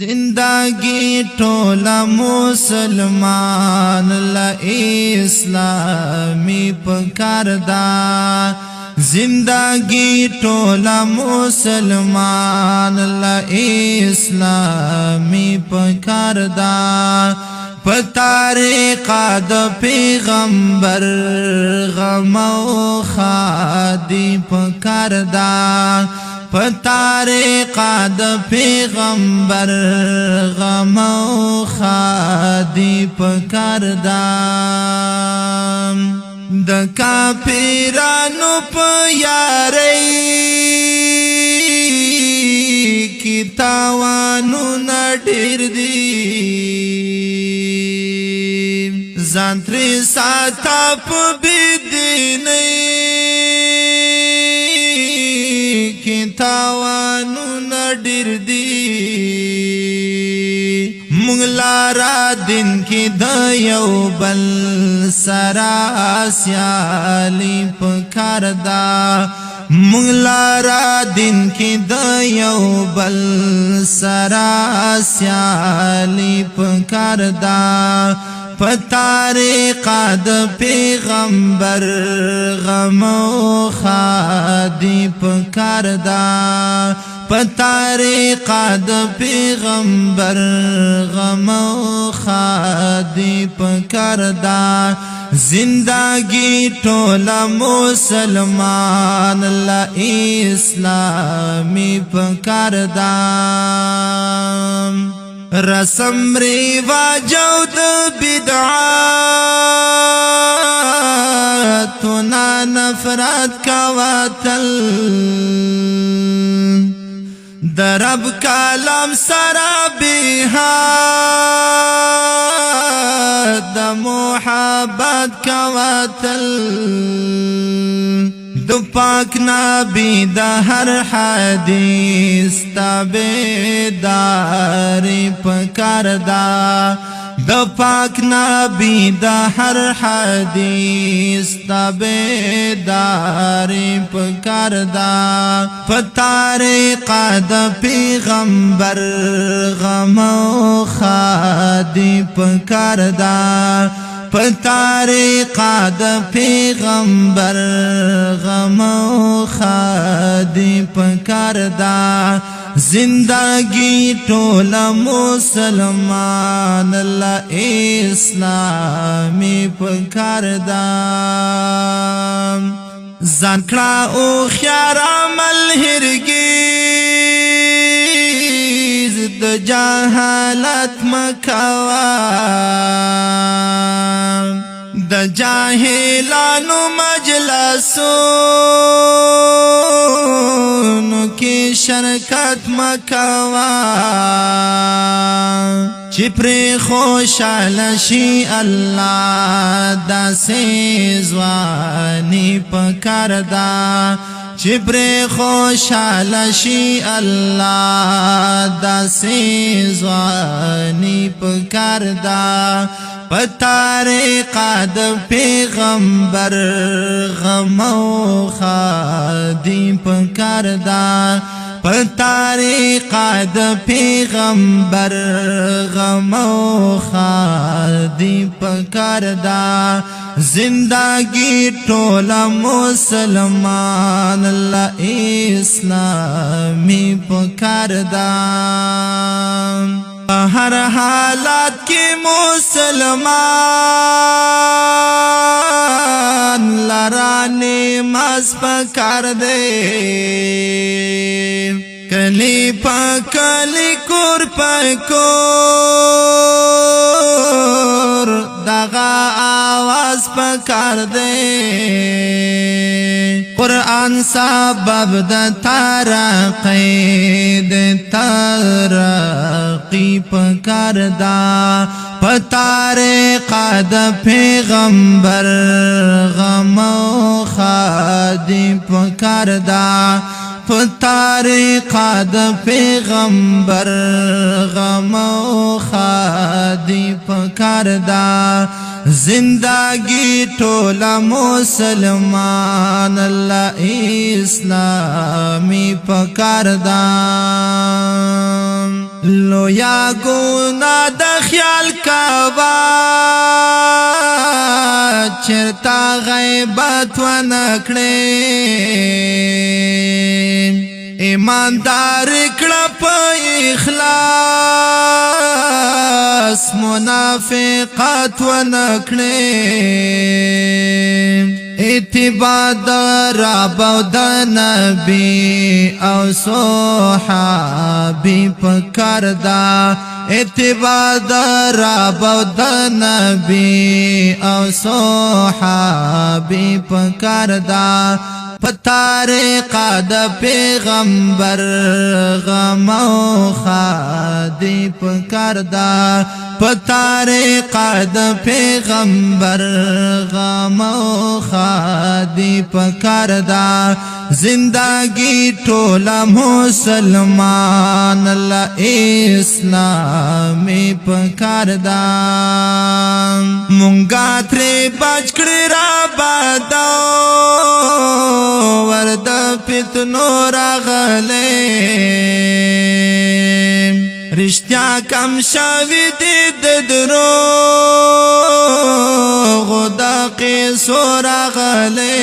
زندگی ټوله مسلمان له اسلامي پکار دا زندگی ټوله مسلمان له اسلامي پکار دا په طریقه د پیغمبر غم او خادي پکار دا په طریقه د پیغمبر غم او خادي پکار دا د کافرانو په یارۍ کې تاوانونه ډېر دي ځان ترې ساته په بېدینۍ کې تاوانونه ډېر دي مونږ لاره دین کې د یو بل سره سیالي پکار دا مونږ لاره دین کې د یو بل سره سیالي پکار دا په طریقه د پیغمبر غم او خادي پکار دا په طریقه د پیغمبر غم او خادي پکار دا زندگی ټوله مسلمان له اسلامي پکار دا رسم رواج او د بدعاتنا نفرت کواتل د رب کلام سره بهاد د محبت کواتل د پاک نبی د هر حدیث تابعداري پکار دا د پاک نبی د هر حدیث تابعداري پکار دا په طریقه د پیغمبر غم او خادي پکار دا په طریقه د پیغمبر غم او خادي پکار دا زندگی ټوله مسلمان له اسلامي پکار دا ځان کړه او خيار عمل هرگز د جهالت مکوا د جاهلانو مجلسونو کې شرکت مکوا چې پرې خوشاله شي الله داسې ځواني پکار دا چې پرې خوشاله شي الله داسې ځواني پکار دا په طریقه د پیغمبر غم او خادي پکار دا په طریقه د پیغمبر غم او خادي پکار دا زندگی ټوله مسلمان له اسلامي پکار دا هر حالات کې مسلمان لرانه مز پکار دے کلی پا کلی کور پا کور دغا آواز پکار دے قرآن سبب د ترقی پکار دا په طریقه د پیغمبر غم او خادي پکار دا په طریقه د پیغمبر غم او خادي پکار دا زندگی ټوله مسلمان الله اسلامي پکار دا لویا گونا د خیال کوا چرتا غیبت و نکڑی ایماندار کڑا پا اخلاص منافقات و نکڑی اتباع دا رب و دا نبی او صحابی پکار دا اتباع دا رب و دا نبی او صحابی پکار دا پتارقا دا پیغمبر غم و خادی پکار دا پتارقا دا پیغمبر غم و خادی پکار دا زندگی ټوله مسلمان له اسلامي پکار دا مونږه ترې بچ کړی را بادو ورد فتنو راغلی رشتیا کم شوی دی د دروغو د قیسو راغلی